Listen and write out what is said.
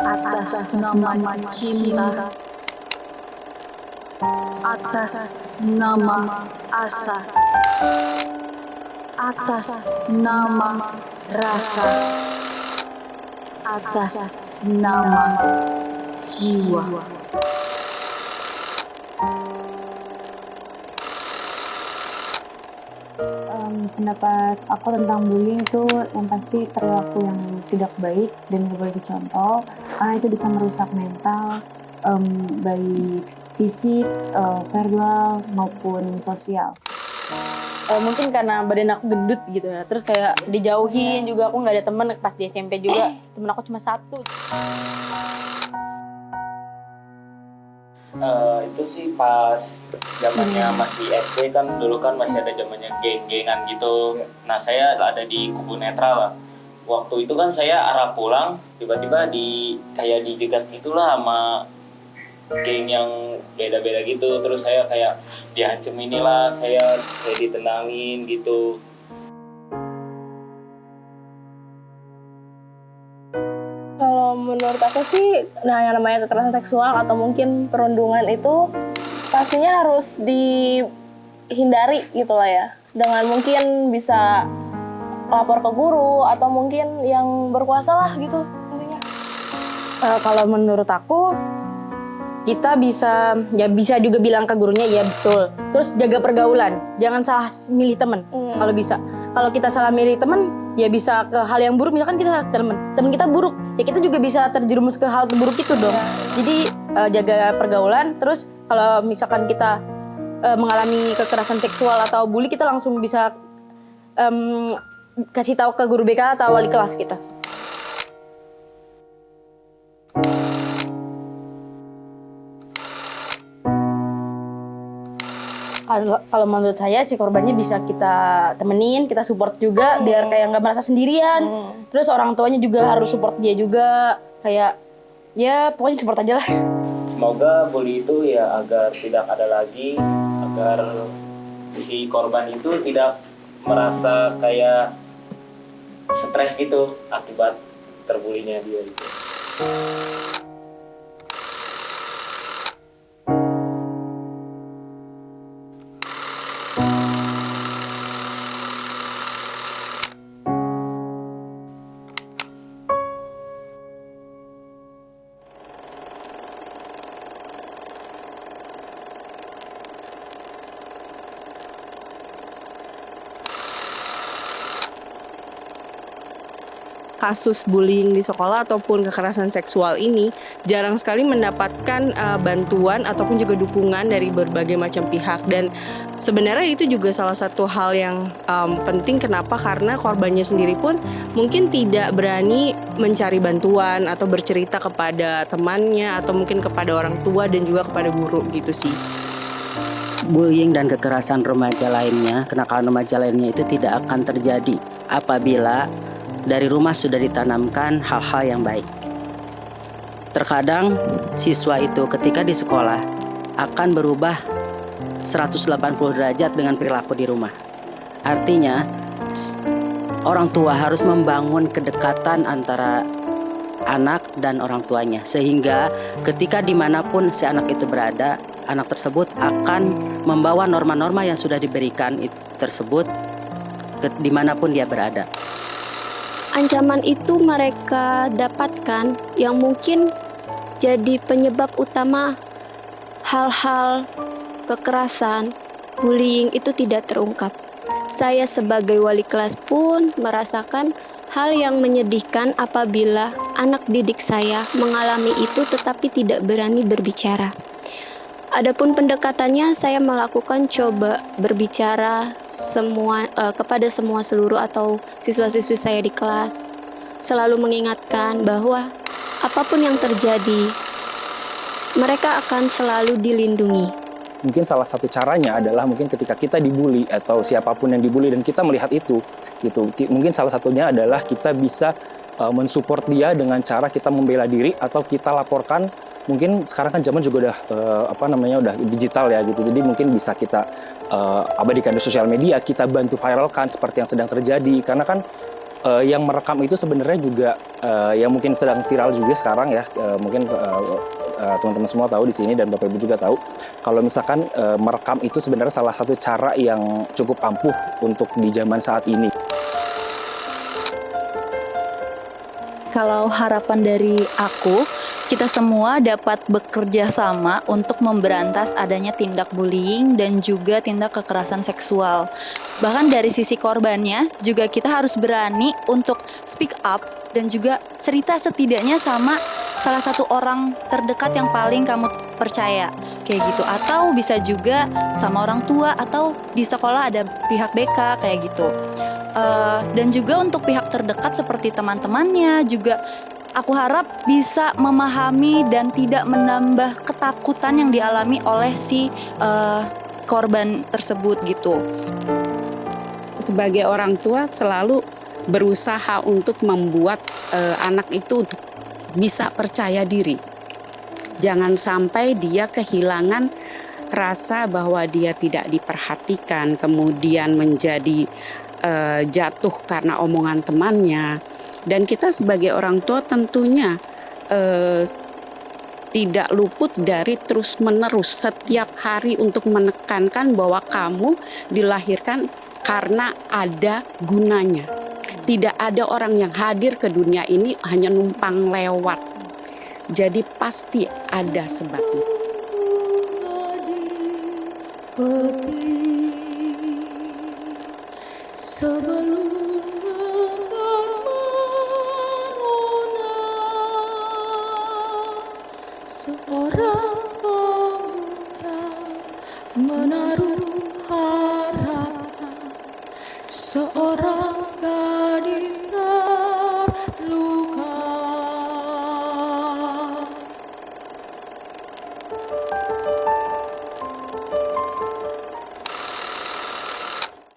atas nama cinta, atas nama asa, atas nama rasa, atas nama jiwa. Pendapat aku tentang bullying itu yang pasti perilaku yang tidak baik dan tidak boleh dicontoh, karena itu bisa merusak mental, baik fisik, verbal maupun sosial. Mungkin karena badan aku gendut gitu ya, terus kayak dijauhin juga, aku nggak ada temen pas di SMP juga, temen aku cuma satu. Itu sih pas zamannya masih SD kan, dulu kan masih ada zamannya geng-gengan gitu. Nah saya ada di kubu netral lah. Waktu itu kan saya arah pulang, tiba-tiba kayak dijegat gitulah sama geng yang beda-beda gitu. Terus saya kayak diancam inilah, saya kayak ditendangin gitu. Kalau menurut aku sih, nah yang namanya kekerasan seksual atau mungkin perundungan itu pastinya harus dihindari gitu lah ya. Dengan mungkin bisa lapor ke guru atau mungkin yang berkuasa lah gitu intinya. Kalau menurut aku, kita bisa juga bilang ke gurunya, ya betul. Terus jaga pergaulan, jangan salah milih teman kalau bisa. Kalau kita salah milih teman, ya bisa ke hal yang buruk. Misalkan kita teman kita buruk, ya kita juga bisa terjerumus ke hal buruk itu dong. Jadi jaga pergaulan. Terus kalau misalkan kita mengalami kekerasan seksual atau bully, kita langsung bisa kasih tahu ke guru BK atau wali kelas kita. Kalau menurut saya si korbannya bisa kita temenin, kita support juga biar kayak nggak merasa sendirian. Terus orang tuanya juga harus support dia juga, kayak ya pokoknya support aja lah. Semoga bully itu ya agar tidak ada lagi, agar si korban itu tidak merasa kayak stres gitu akibat terbulinya dia gitu. Kasus bullying di sekolah ataupun kekerasan seksual ini jarang sekali mendapatkan bantuan ataupun juga dukungan dari berbagai macam pihak, dan sebenarnya itu juga salah satu hal yang penting. Kenapa? Karena korbannya sendiri pun mungkin tidak berani mencari bantuan atau bercerita kepada temannya atau mungkin kepada orang tua dan juga kepada guru gitu sih. Bullying dan kekerasan remaja lainnya, kenakalan remaja lainnya itu tidak akan terjadi apabila dari rumah sudah ditanamkan hal-hal yang baik. Terkadang siswa itu ketika di sekolah akan berubah 180 derajat dengan perilaku di rumah. Artinya orang tua harus membangun kedekatan antara anak dan orang tuanya, sehingga ketika dimanapun si anak itu berada, anak tersebut akan membawa norma-norma yang sudah diberikan tersebut dimanapun dia berada. Ancaman itu mereka dapatkan yang mungkin jadi penyebab utama hal-hal kekerasan, bullying itu tidak terungkap. Saya sebagai wali kelas pun merasakan hal yang menyedihkan apabila anak didik saya mengalami itu tetapi tidak berani berbicara. Adapun pendekatannya, saya melakukan coba berbicara kepada semua seluruh atau siswa-siswi saya di kelas. Selalu mengingatkan bahwa apapun yang terjadi, mereka akan selalu dilindungi. Mungkin salah satu caranya adalah mungkin ketika kita dibully atau siapapun yang dibully dan kita melihat itu gitu. Mungkin salah satunya adalah kita bisa mensupport dia dengan cara kita membela diri atau kita laporkan. Mungkin sekarang kan zaman juga udah udah digital ya gitu. Jadi mungkin bisa kita abadikan di sosial media, kita bantu viralkan seperti yang sedang terjadi. Karena kan yang merekam itu sebenarnya juga yang mungkin sedang viral juga sekarang ya, mungkin teman-teman semua tahu di sini dan Bapak Ibu juga tahu kalau misalkan merekam itu sebenarnya salah satu cara yang cukup ampuh untuk di zaman saat ini. Kalau harapan dari aku, kita semua dapat bekerja sama untuk memberantas adanya tindak bullying dan juga tindak kekerasan seksual. Bahkan dari sisi korbannya juga kita harus berani untuk speak up dan juga cerita setidaknya sama salah satu orang terdekat yang paling kamu percaya kayak gitu, atau bisa juga sama orang tua atau di sekolah ada pihak BK kayak gitu. Dan juga untuk pihak terdekat seperti teman-temannya juga aku harap bisa memahami dan tidak menambah ketakutan yang dialami oleh si korban tersebut gitu. Sebagai orang tua selalu berusaha untuk membuat anak itu bisa percaya diri. Jangan sampai dia kehilangan rasa bahwa dia tidak diperhatikan, kemudian menjadi jatuh karena omongan temannya. Dan kita sebagai orang tua tentunya tidak luput dari terus-menerus setiap hari untuk menekankan bahwa kamu dilahirkan karena ada gunanya. Tidak ada orang yang hadir ke dunia ini hanya numpang lewat. Jadi pasti ada sebabnya. Sebelum seorang pemuda menaruh harapan, seorang gadis terluka.